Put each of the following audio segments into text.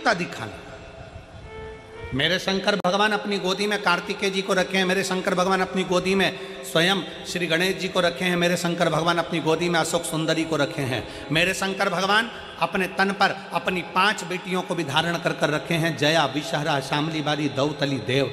एकजुटता दिखाना। मेरे शंकर भगवान अपनी गोदी में कार्तिकेय जी को रखे हैं, मेरे शंकर भगवान अपनी गोदी में स्वयं श्री गणेश जी को रखे हैं, मेरे शंकर भगवान अपनी गोदी में अशोक सुंदरी को रखे हैं, मेरे शंकर भगवान अपने तन पर अपनी 5 बेटियों को भी धारण कर कर रखे हैं, जया, विषहरा, शामली बारी, दौतली, देव।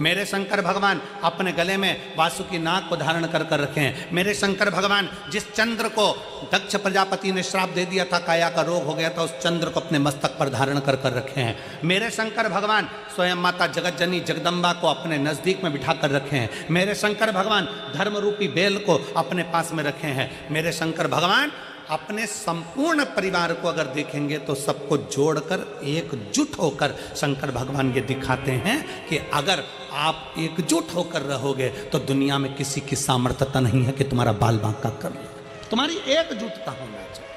मेरे शंकर भगवान अपने गले में वासुकी नाग को धारण कर कर रखे हैं। मेरे शंकर भगवान जिस चंद्र को दक्ष प्रजापति ने श्राप दे दिया था, काया का रोग हो गया था, उस चंद्र को अपने मस्तक पर धारण कर कर रखे हैं। मेरे शंकर भगवान स्वयं माता जगतजनी जगदम्बा को अपने नजदीक में बिठा कर रखे हैं। मेरे शंकर भगवान धर्म रूपी बेल को अपने पास में रखे हैं। मेरे शंकर भगवान अपने संपूर्ण परिवार को अगर देखेंगे तो सबको जोड़कर एकजुट होकर शंकर भगवान ये दिखाते हैं कि अगर आप एकजुट होकर रहोगे तो दुनिया में किसी की सामर्थ्यता नहीं है कि तुम्हारा बाल बांका कर ले। तुम्हारी एकजुटता होना चाहिए।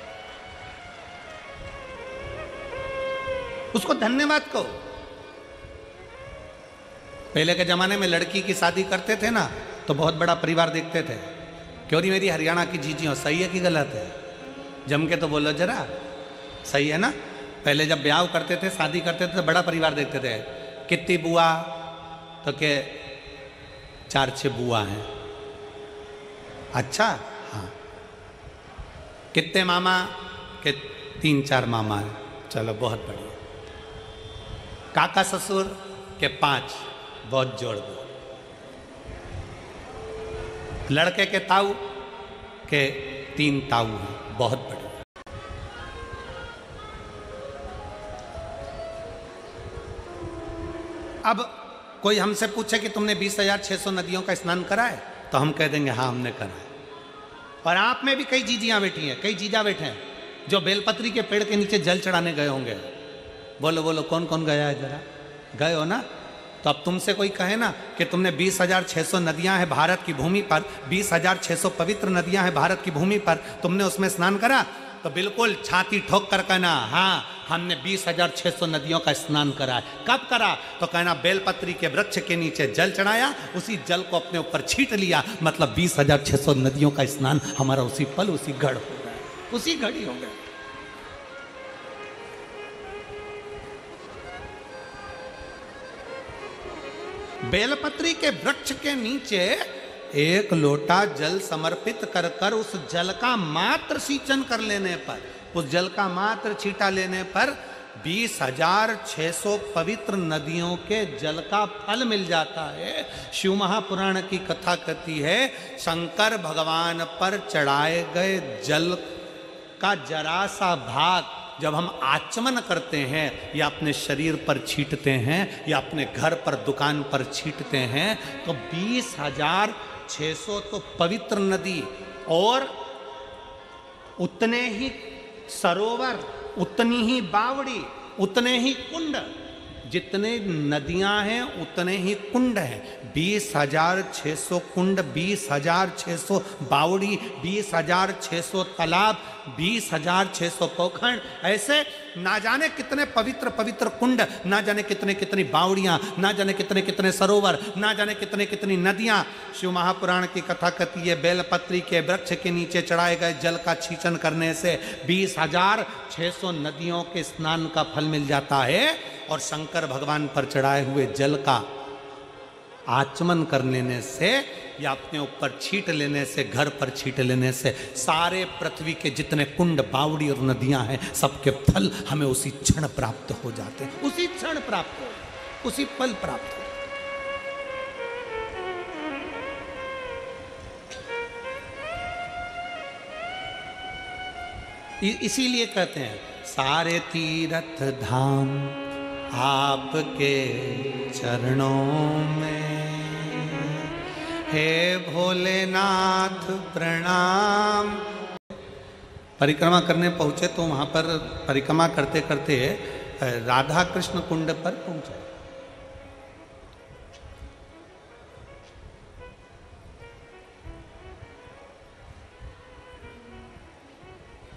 उसको धन्यवाद कहो। पहले के जमाने में लड़की की शादी करते थे ना तो बहुत बड़ा परिवार देखते थे। क्यों नहीं मेरी हरियाणा की जीजियों, सही है कि गलत है? जम के तो बोलो जरा, सही है ना? पहले जब ब्याह करते थे, शादी करते थे तो बड़ा परिवार देखते थे। कितनी बुआ? तो के 4-6 बुआ हैं। अच्छा, हाँ। कितने मामा? के 3-4 मामा हैं। चलो बहुत बढ़िया। काका ससुर? के 5, बहुत जोड़ दो। लड़के के ताऊ? के 3 ताऊ हैं, बहुत बढ़िया। अब कोई हमसे पूछे कि तुमने 20,600 नदियों का स्नान करा है, तो हम कह देंगे हाँ हमने करा है। और आप में भी कई जीजियां बैठी हैं, कई जीजा बैठे हैं जो बेलपत्री के पेड़ के नीचे जल चढ़ाने गए होंगे। बोलो बोलो कौन कौन गया है? जरा गए हो ना? तो अब तुमसे कोई कहे ना कि तुमने 20,600 नदियां हैं भारत की भूमि पर, 20,600 पवित्र नदियां हैं भारत की भूमि पर, तुमने उसमें स्नान करा? तो बिल्कुल छाती ठोक कर कहना हाँ हमने 20,600 नदियों का स्नान करा है। कब करा? तो कहना बेलपत्री के वृक्ष के नीचे जल चढ़ाया, उसी जल को अपने ऊपर छींट लिया, मतलब 20,600 नदियों का स्नान हमारा उसी पल उसी घड़ हो गया, उसी घड़ी हो गया। बेलपत्री के वृक्ष के नीचे 1 लोटा जल समर्पित कर कर उस जल का मात्र सींचन कर लेने पर, उस जल का मात्र छींटा लेने पर 20,600 पवित्र नदियों के जल का फल मिल जाता है। शिव महापुराण की कथा कहती है शंकर भगवान पर चढ़ाए गए जल का जरा सा भाग जब हम आचमन करते हैं या अपने शरीर पर छींटते हैं या अपने घर पर दुकान पर छींटते हैं तो 20,600 तो पवित्र नदी और उतने ही सरोवर, उतनी ही बावड़ी, उतने ही कुंड, जितने नदियां हैं उतने ही कुंड हैं। 20,600 कुंड, 20,600 बावड़ी, 20,600 तालाब, 20,600 पोखर, ऐसे ना जाने कितने पवित्र पवित्र कुंड, ना जाने कितने कितनी बावड़ियां, ना जाने कितने कितने सरोवर, ना जाने कितने कितनी नदियां। शिव महापुराण की कथा कहती है बेलपत्री के वृक्ष के नीचे चढ़ाए गए जल का छींचन करने से 20,600 नदियों के स्नान का फल मिल जाता है और शंकर भगवान पर चढ़ाए हुए जल का आचमन कर लेने से या अपने ऊपर छींट लेने से, घर पर छींट लेने से सारे पृथ्वी के जितने कुंड, बावड़ी और नदियां हैं सबके फल हमें उसी क्षण प्राप्त हो जाते हैं, उसी क्षण प्राप्त हो, उसी पल प्राप्त हो। इसीलिए कहते हैं सारे तीर्थ धाम आपके चरणों में, हे भोलेनाथ प्रणाम। परिक्रमा करने पहुंचे तो वहां पर परिक्रमा करते करते राधा कृष्ण कुंड पर पहुंचे।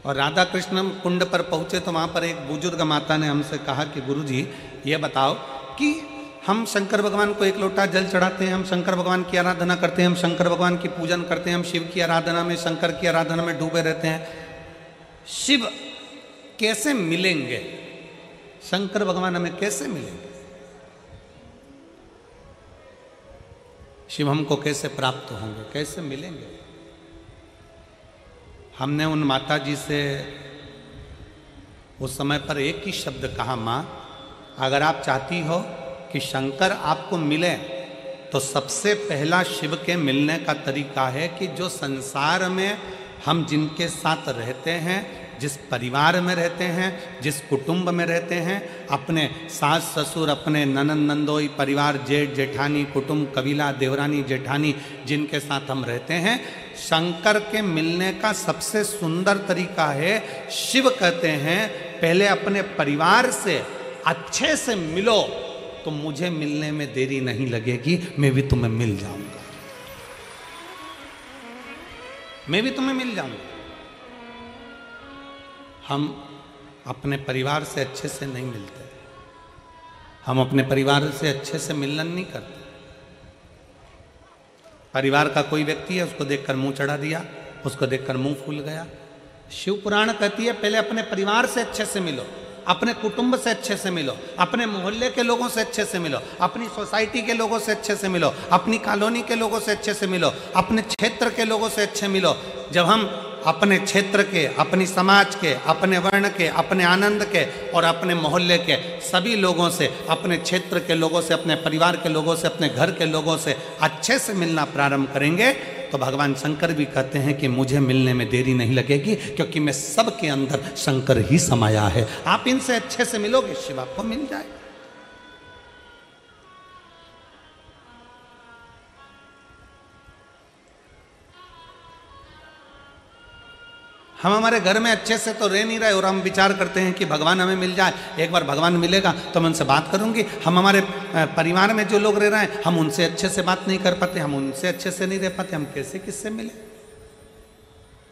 और राधा कृष्ण कुंड पर पहुंचे तो वहां पर एक बुजुर्ग माता ने हमसे कहा कि गुरुजी ये बताओ कि हम शंकर भगवान को 1 लोटा जल चढ़ाते हैं, हम शंकर भगवान की आराधना करते हैं, हम शंकर भगवान की पूजन करते हैं, हम शिव की आराधना में, शंकर की आराधना में डूबे रहते हैं, शिव कैसे मिलेंगे? शंकर भगवान हमें कैसे मिलेंगे? शिव हमको कैसे प्राप्त होंगे, कैसे मिलेंगे? हमने उन माता जी से उस समय पर एक ही शब्द कहा, माँ अगर आप चाहती हो कि शंकर आपको मिले तो सबसे पहला शिव के मिलने का तरीका है कि जो संसार में हम जिनके साथ रहते हैं, जिस परिवार में रहते हैं, जिस कुटुंब में रहते हैं, अपने सास ससुर, अपने ननंद नंदोई, परिवार, जेठ जेठानी, कुटुंब, कबीला, देवरानी जेठानी, जिनके साथ हम रहते हैं, शंकर के मिलने का सबसे सुंदर तरीका है, शिव कहते हैं पहले अपने परिवार से अच्छे से मिलो तो मुझे मिलने में देरी नहीं लगेगी, मैं भी तुम्हें मिल जाऊंगा, मैं भी तुम्हें मिल जाऊंगा। हम अपने परिवार से अच्छे से नहीं मिलते, हम अपने परिवार से अच्छे से मिलन नहीं करते। परिवार का कोई व्यक्ति है, उसको देखकर मुंह चढ़ा दिया, उसको देखकर मुंह फूल गया। शिव पुराण कहती है पहले अपने परिवार से अच्छे से मिलो, अपने कुटुंब से अच्छे से मिलो, अपने मोहल्ले के लोगों से अच्छे से मिलो, अपनी सोसाइटी के लोगों से अच्छे से मिलो, अपनी कॉलोनी के लोगों से अच्छे से मिलो, अपने क्षेत्र के लोगों से अच्छे मिलो। जब हम अपने क्षेत्र के, अपनी समाज के, अपने वर्ण के, अपने आनंद के और अपने मोहल्ले के सभी लोगों से, अपने क्षेत्र के लोगों से, अपने परिवार के लोगों से, अपने घर के लोगों से अच्छे से मिलना प्रारंभ करेंगे तो भगवान शंकर भी कहते हैं कि मुझे मिलने में देरी नहीं लगेगी, क्योंकि मैं सबके अंदर शंकर ही समाया है। आप इनसे अच्छे से मिलोगे, शिव आपको मिल जाए। हम हमारे घर में अच्छे से तो रह नहीं रहे और हम विचार करते हैं कि भगवान हमें मिल जाए, एक बार भगवान मिलेगा तो मैं उनसे बात करूंगी। हम हमारे परिवार में जो लोग रह रहे हैं, हम उनसे अच्छे से बात नहीं कर पाते, हम उनसे अच्छे से नहीं रह पाते, हम कैसे किससे मिले?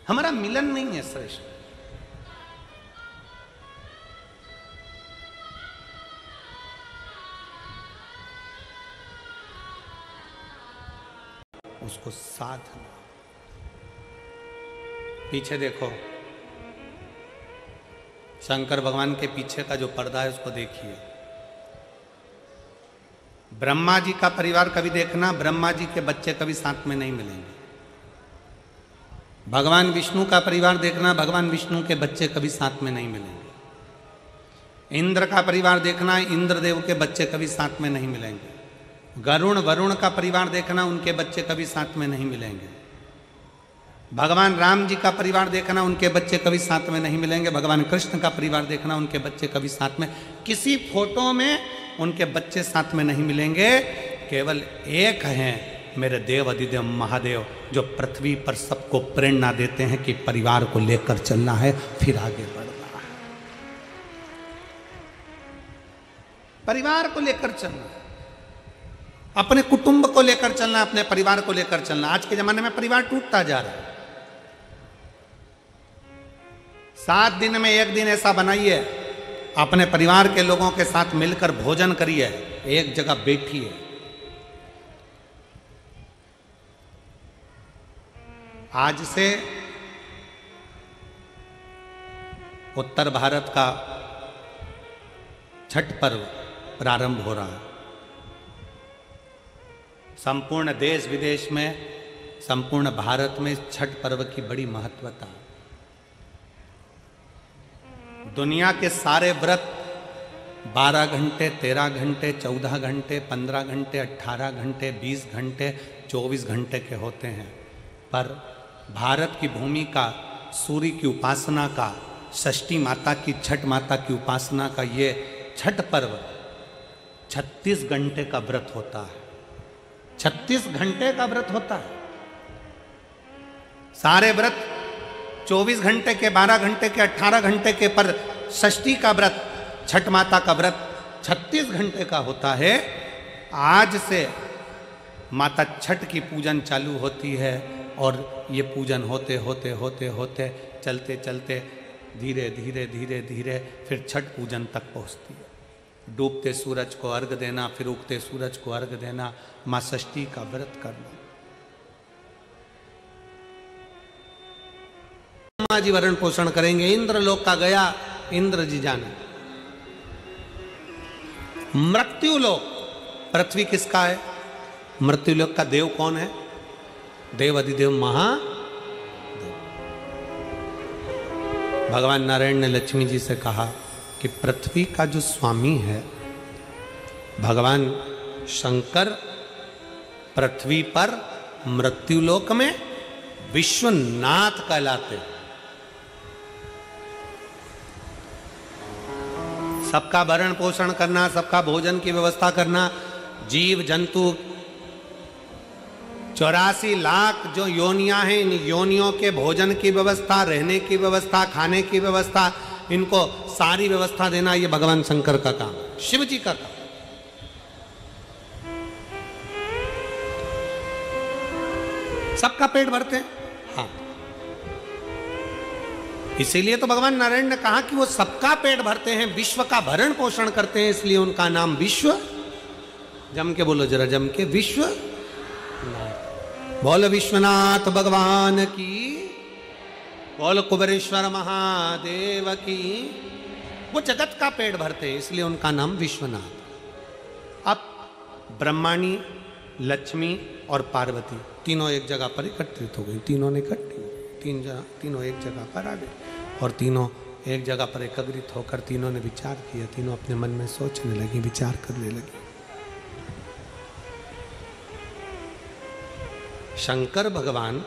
हमारा मिलन नहीं है श्रेष्ठ। उसको साधना। पीछे देखो, शंकर भगवान के पीछे का जो पर्दा है उसको देखिए। ब्रह्मा जी का परिवार कभी देखना, ब्रह्मा जी के बच्चे कभी साथ में नहीं मिलेंगे। भगवान विष्णु का परिवार देखना, भगवान विष्णु के बच्चे कभी साथ में नहीं मिलेंगे। इंद्र का परिवार देखना, इंद्रदेव के बच्चे कभी साथ में नहीं मिलेंगे। गरुण, वरुण का परिवार देखना, उनके बच्चे कभी साथ में नहीं मिलेंगे। भगवान राम जी का परिवार देखना, उनके बच्चे कभी साथ में नहीं मिलेंगे। भगवान कृष्ण का परिवार देखना, उनके बच्चे कभी साथ में, किसी फोटो में उनके बच्चे साथ में नहीं मिलेंगे। केवल एक हैं मेरे देव अधिदेव महादेव, जो पृथ्वी पर सबको प्रेरणा देते हैं कि परिवार को लेकर चलना है, फिर आगे बढ़ना है, परिवार को लेकर चलना है, अपने कुटुंब को लेकर चलना, अपने परिवार को लेकर चलना। आज के जमाने में परिवार टूटता जा रहा है। 7 दिन में 1 दिन ऐसा बनाइए, अपने परिवार के लोगों के साथ मिलकर भोजन करिए, एक जगह बैठिए। आज से उत्तर भारत का छठ पर्व प्रारंभ हो रहा है। संपूर्ण देश विदेश में, संपूर्ण भारत में छठ पर्व की बड़ी महत्वता है। दुनिया के सारे व्रत 12 घंटे, 13 घंटे, 14 घंटे, 15 घंटे, 18 घंटे, 20 घंटे, 24 घंटे के होते हैं, पर भारत की भूमि का, सूर्य की उपासना का, षष्ठी माता की, छठ माता की उपासना का ये छठ पर्व 36 घंटे का व्रत होता है। 36 घंटे का व्रत होता है। सारे व्रत 24 घंटे के, 12 घंटे के, 18 घंटे के, पर षष्ठी का व्रत, छठ माता का व्रत 36 घंटे का होता है। आज से माता छठ की पूजन चालू होती है और ये पूजन होते होते होते होते चलते चलते धीरे धीरे धीरे धीरे फिर छठ पूजन तक पहुंचती है। डूबते सूरज को अर्घ देना, फिर उगते सूरज को अर्घ देना, माँ षष्ठी का व्रत करना। ब्रह्मा जी भरण पोषण करेंगे, इंद्र लोक का गया इंद्र जी जाने। मृत्युलोक, पृथ्वी किसका है? मृत्युलोक का देव कौन है? देव अधिदेव महादेव। भगवान नारायण ने लक्ष्मी जी से कहा कि पृथ्वी का जो स्वामी है भगवान शंकर, पृथ्वी पर मृत्युलोक में विश्वनाथ कहलाते। सबका भरण पोषण करना, सबका भोजन की व्यवस्था करना, जीव जंतु 84 लाख जो योनियां हैं, इन योनियों के भोजन की व्यवस्था, रहने की व्यवस्था, खाने की व्यवस्था, इनको सारी व्यवस्था देना ये भगवान शंकर का काम है, शिव जी का काम। सबका पेट भरते हैं, हाँ। इसीलिए तो भगवान नारायण ने कहा कि वो सबका पेट भरते हैं, विश्व का भरण पोषण करते हैं, इसलिए उनका नाम विश्व। जम के बोलो जरा, जम के, विश्व। बोल विश्वनाथ भगवान की, बोल कुबेरेश्वर महादेव की। वो जगत का पेट भरते हैं, इसलिए उनका नाम विश्वनाथ। अब ब्रह्माणी, लक्ष्मी और पार्वती तीनों एक जगह पर एकत्रित हो गई। तीनों ने तीनों एक जगह पर आ गए और तीनों एक जगह पर एकत्रित होकर तीनों ने विचार किया। तीनों अपने मन में सोचने लगी, विचार करने लगी। शंकर भगवान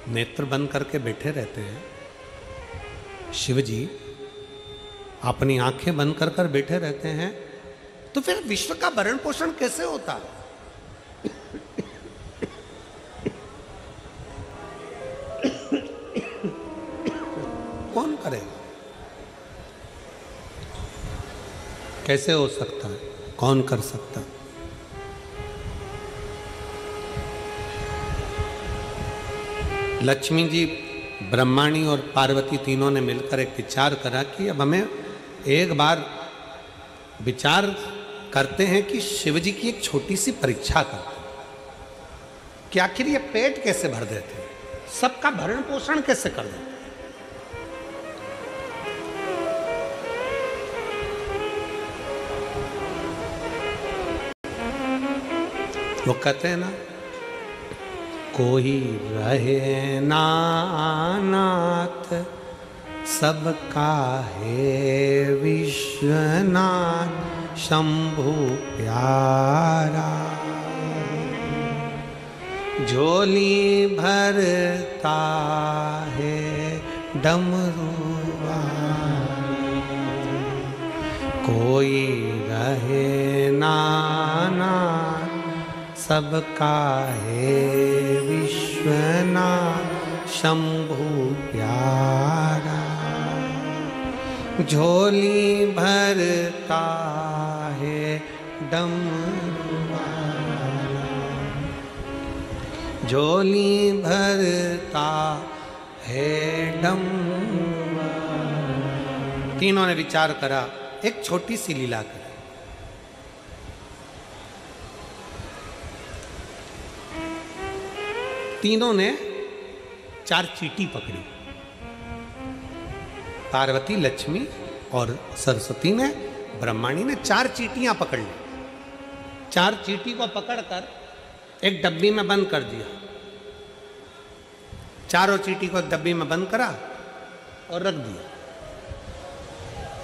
नेत्र बंद करके बैठे रहते हैं, शिव जी अपनी आंखें बंद कर कर बैठे रहते हैं, तो फिर विश्व का भरण पोषण कैसे होता है? कौन करेगा? कैसे हो सकता है? कौन कर सकता है? लक्ष्मी जी, ब्रह्माणी और पार्वती तीनों ने मिलकर एक विचार करा कि अब हमें एक बार विचार करते हैं कि शिव जी की एक छोटी सी परीक्षा करते हैं कि आखिर ये पेट कैसे भर देते हैं, सबका भरण पोषण कैसे कर देते हैं। वो कहते हैं ना, कोई रहे ना नाथ सबका है विश्वनाथ शंभु प्यारा, झोली भरता है डमरुआ। कोई रहे ना नाथ सबका है विश्वनाथ शंभु प्यारा, झोली भरता है डमरुआ, झोली भरता है डमरुआ। तीनों ने विचार करा, एक छोटी सी लीला करी। तीनों ने 4 चींटी पकड़ी। पार्वती, लक्ष्मी और सरस्वती ने, ब्रह्माणी ने 4 चींटियां पकड़ ली। 4 चींटी को पकड़कर एक डब्बी में बंद कर दिया। चारों चींटी को एक डब्बी में बंद करा और रख दिया।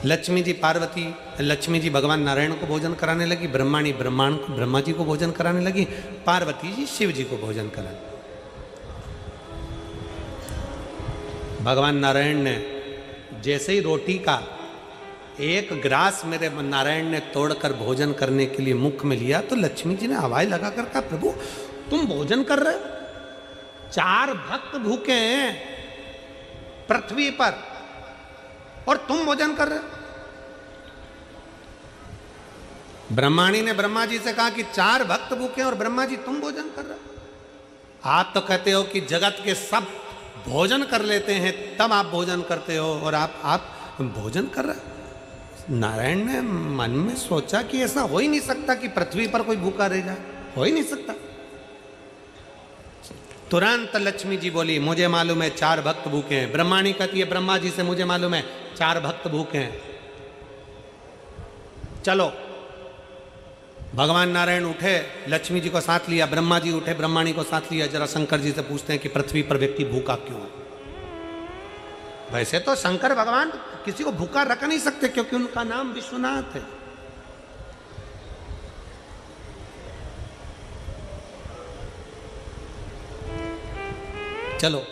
लक्ष्मी जी भगवान नारायण को भोजन कराने लगी, ब्रह्माणी ब्रह्मा जी को भोजन कराने लगी, पार्वती जी शिव जी को भोजन कराने। भगवान नारायण ने जैसे ही रोटी का एक ग्रास मेरे नारायण ने तोड़कर भोजन करने के लिए मुख में लिया, तो लक्ष्मी जी ने आवाज लगाकर कहा, प्रभु तुम भोजन कर रहे हो? 4 भक्त भूखे हैं पृथ्वी पर और तुम भोजन कर रहे हो? ब्रह्माणी ने ब्रह्मा जी से कहा कि 4 भक्त भूखे हैं और ब्रह्मा जी तुम भोजन कर रहे हो? आप तो कहते हो कि जगत के सब भोजन कर लेते हैं तब आप भोजन करते हो और आप भोजन कर रहे हो। नारायण ने मन में सोचा कि ऐसा हो ही नहीं सकता कि पृथ्वी पर कोई भूखा रह जाए, हो ही नहीं सकता। तुरंत लक्ष्मी जी बोली, मुझे मालूम है 4 भक्त भूखे हैं। ब्रह्माणी कहती है ब्रह्मा जी से, मुझे मालूम है 4 भक्त भूखे हैं। चलो भगवान नारायण उठे, लक्ष्मी जी को साथ लिया, ब्रह्मा जी उठे, ब्रह्माणी को साथ लिया। जरा शंकर जी से पूछते हैं कि पृथ्वी पर व्यक्ति भूखा क्यों है? वैसे तो शंकर भगवान किसी को भूखा रख नहीं सकते क्योंकि उनका नाम विश्वनाथ है। चलो,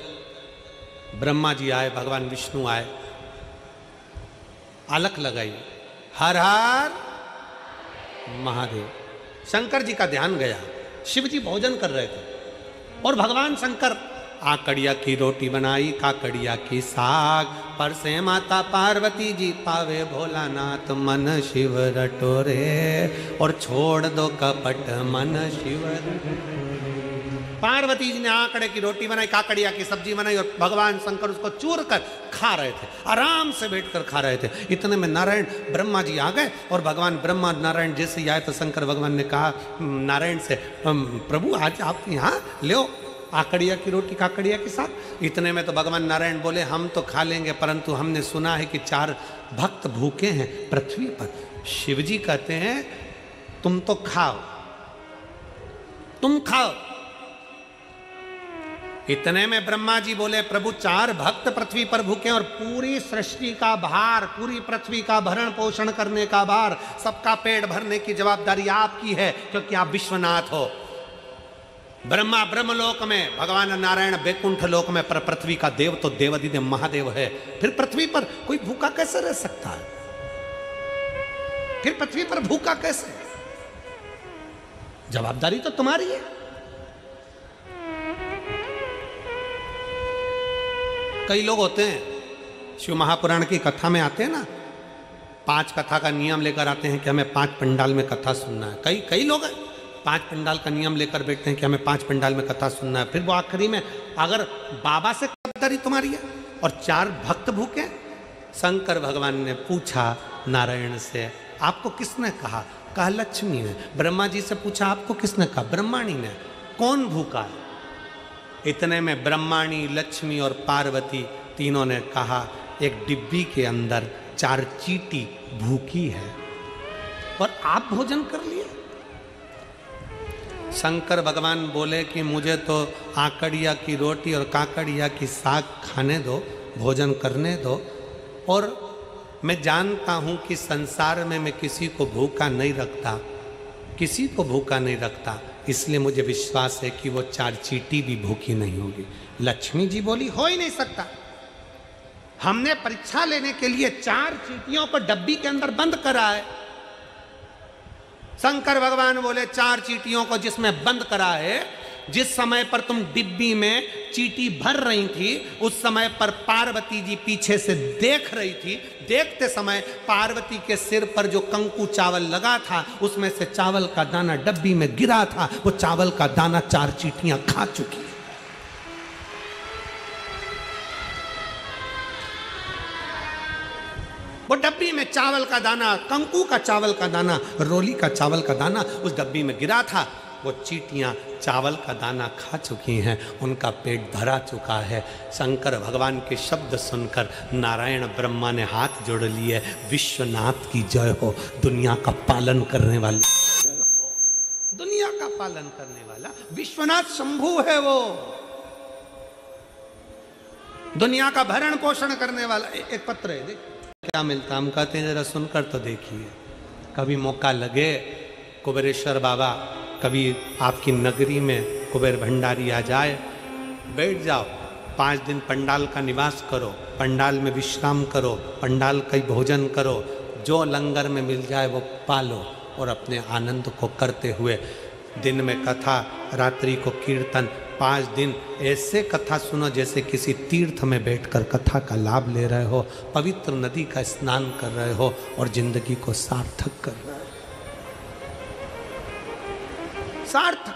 ब्रह्मा जी आए, भगवान विष्णु आए, अलख लगाई, हर हर महादेव। शंकर जी का ध्यान गया, शिव जी भोजन कर रहे थे और भगवान शंकर आकड़िया की रोटी बनाई, काकड़िया की साग, पर से माता पार्वती जी पावे भोलानाथ मन शिव रटोरे, और छोड़ दो कपट मन शिव। पार्वती जी ने आकड़े की रोटी बनाई, काकड़िया की सब्जी बनाई और भगवान शंकर उसको चूर कर खा रहे थे, आराम से बैठकर खा रहे थे। इतने में नारायण ब्रह्मा जी आ गए और भगवान ब्रह्मा नारायण जैसे ही आए तो शंकर भगवान ने कहा नारायण से, प्रभु आज आप यहाँ ले आकड़िया की रोटी काकड़िया के साथ। इतने में तो भगवान नारायण बोले हम तो खा लेंगे, परंतु हमने सुना है कि 4 भक्त भूखे हैं पृथ्वी पर। शिव जी कहते हैं तुम तो खाओ, तुम खाओ। इतने में ब्रह्मा जी बोले प्रभु 4 भक्त पृथ्वी पर भूखे और पूरी सृष्टि का भार, पूरी पृथ्वी का भरण पोषण करने का भार, सबका पेट भरने की जवाबदारी आपकी है क्योंकि आप विश्वनाथ हो। ब्रह्मा ब्रह्मलोक में, भगवान नारायण बैकुंठ लोक में, पर पृथ्वी का देव तो देवाधिदेव महादेव है। फिर पृथ्वी पर कोई भूखा कैसे रह सकता है? फिर पृथ्वी पर भूखा कैसे? जवाबदारी तो तुम्हारी है। कई लोग होते हैं शिव महापुराण की कथा में आते हैं ना, 5 कथा का नियम लेकर आते हैं कि हमें 5 पंडाल में कथा सुनना है। कई लोग हैं 5 पंडाल का नियम लेकर बैठते हैं कि हमें 5 पंडाल में कथा सुनना है। फिर वो आखिरी में अगर बाबा से कब्जादारी तुम्हारी है और 4 भक्त भूखे। शंकर भगवान ने पूछा नारायण से आपको किसने कहा? कहा लक्ष्मी ने। ब्रह्मा जी से पूछा आपको किसने कहा? ब्रह्माणी ने। कौन भूखा है? इतने में ब्रह्माणी, लक्ष्मी और पार्वती तीनों ने कहा एक डिब्बी के अंदर 4 चींटी भूखी है और आप भोजन कर लिए। शंकर भगवान बोले कि मुझे तो आकड़िया की रोटी और काकड़िया की साग खाने दो, भोजन करने दो, और मैं जानता हूँ कि संसार में मैं किसी को भूखा नहीं रखता, किसी को भूखा नहीं रखता, इसलिए मुझे विश्वास है कि वो 4 चींटी भी भूखी नहीं होगी। लक्ष्मी जी बोली हो ही नहीं सकता, हमने परीक्षा लेने के लिए 4 चींटियों को डब्बी के अंदर बंद करा है। शंकर भगवान बोले 4 चींटियों को जिसमें बंद करा है, जिस समय पर तुम डिब्बी में चींटी भर रही थी उस समय पर पार्वती जी पीछे से देख रही थी। देखते समय पार्वती के सिर पर जो कंकु चावल लगा था उसमें से चावल का दाना डब्बी में गिरा था। वो चावल का दाना 4 चींटियां खा चुकी। वो डब्बी में चावल का दाना, कंकु का चावल का दाना, रोली का चावल का दाना उस डब्बी में गिरा था। वो चींटियां चावल का दाना खा चुकी हैं, उनका पेट भरा चुका है। शंकर भगवान के शब्द सुनकर नारायण ब्रह्मा ने हाथ जोड़ लिए, विश्वनाथ की जय हो, दुनिया का पालन करने वाले, दुनिया का पालन करने वाला विश्वनाथ शंभु है। वो दुनिया का भरण पोषण करने वाला। एक पत्र है, देख क्या मिलता। हम कहते हैं जरा सुनकर तो देखिए, कभी मौका लगे कुबेरेश्वर बाबा, कभी आपकी नगरी में कुबेर भंडारी आ जाए, बैठ जाओ, 5 दिन पंडाल का निवास करो, पंडाल में विश्राम करो, पंडाल का ही भोजन करो, जो लंगर में मिल जाए वो पालो और अपने आनंद को करते हुए दिन में कथा, रात्रि को कीर्तन, 5 दिन ऐसे कथा सुनो जैसे किसी तीर्थ में बैठकर कथा का लाभ ले रहे हो, पवित्र नदी का स्नान कर रहे हो और जिंदगी को सार्थक कर रहे हो, सार्थक।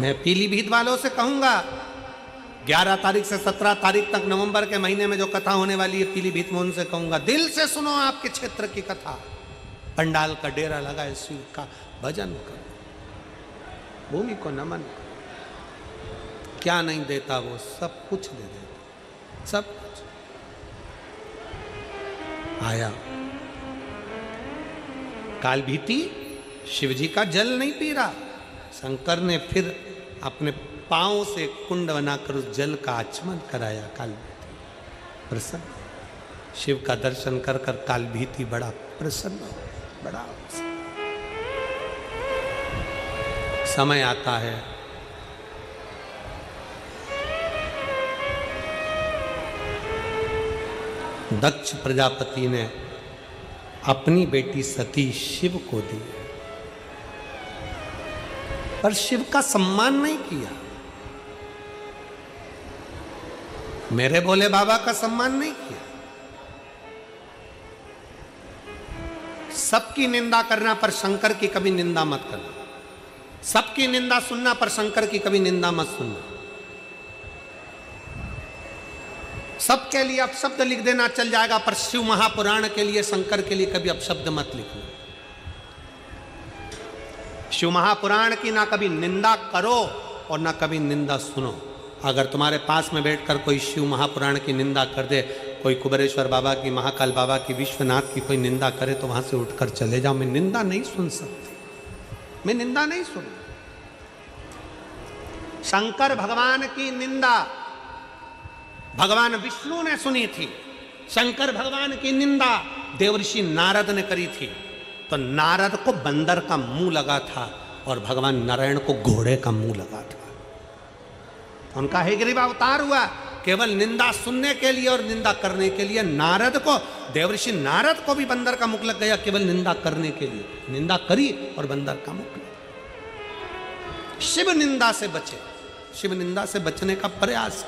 मैं पीलीभीत वालों से कहूंगा 11 तारीख से 17 तारीख तक नवंबर के महीने में जो कथा होने वाली है पीलीभीत में, उनसे कहूंगा दिल से सुनो आपके क्षेत्र की कथा, पंडाल का डेरा लगाए, शिव का भजन करो, भूमि को नमन करो। क्या नहीं देता वो, सब कुछ दे देता, सब कुछ। आया। काल भीति शिव जी का जल नहीं पी रहा। शंकर ने फिर अपने पांव से कुंड बनाकर उस जल का आचमन कराया। काल भीति प्रसन्न, शिव का दर्शन कर कर काल भीति बड़ा प्रसन्न, बड़ा समय आता है दक्ष प्रजापति ने अपनी बेटी सती शिव को दी, पर शिव का सम्मान नहीं किया। मेरे भोले बाबा का सम्मान नहीं किया। सबकी निंदा करना पर शंकर की कभी निंदा मत करना। सबकी निंदा सुनना पर शंकर की कभी निंदा मत सुनना। सबके लिए अपशब्द लिख देना चल जाएगा, पर शिव महापुराण के लिए, शंकर के लिए कभी अपशब्द मत लिखना। शिव महापुराण की ना कभी निंदा करो और ना कभी निंदा सुनो। अगर तुम्हारे पास में बैठकर कोई शिव महापुराण की निंदा कर दे, कोई कुबेरेश्वर बाबा की, महाकाल बाबा की, विश्वनाथ की कोई निंदा करे, तो वहां से उठकर चले जाओ। मैं निंदा नहीं सुन सकती, मैं निंदा नहीं सुन। शंकर भगवान की निंदा भगवान विष्णु ने सुनी थी। शंकर भगवान की निंदा देवर्षि नारद ने करी थी। तो नारद को बंदर का मुंह लगा था और भगवान नारायण को घोड़े का मुंह लगा था। उनका हेगिरीव अवतार हुआ केवल निंदा सुनने के लिए और निंदा करने के लिए। नारद को, देवर्षि नारद को भी बंदर का मुख लग गया केवल निंदा करने के लिए। निंदा करी और बंदर का मुख लगा। शिव निंदा से बचे, शिव निंदा से बचने का प्रयास।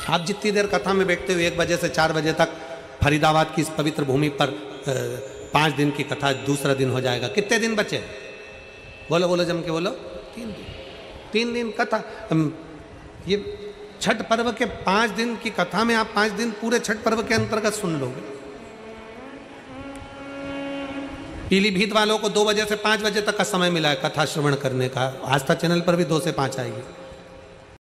आप जितनी देर कथा में बैठते हो, 1 बजे से 4 बजे तक फरीदाबाद की इस पवित्र भूमि पर 5 दिन की कथा, दूसरा दिन हो जाएगा। कितने दिन बचे? बोलो बोलो, जम के बोलो। 3 दिन। 3 दिन कथा। ये छठ पर्व के 5 दिन की कथा में आप 5 दिन पूरे छठ पर्व के अंतर्गत सुन लोगे। पीलीभीत वालों को 2 बजे से 5 बजे तक का समय मिला है कथा श्रवण करने का। आस्था चैनल पर भी 2 से 5 आएगी।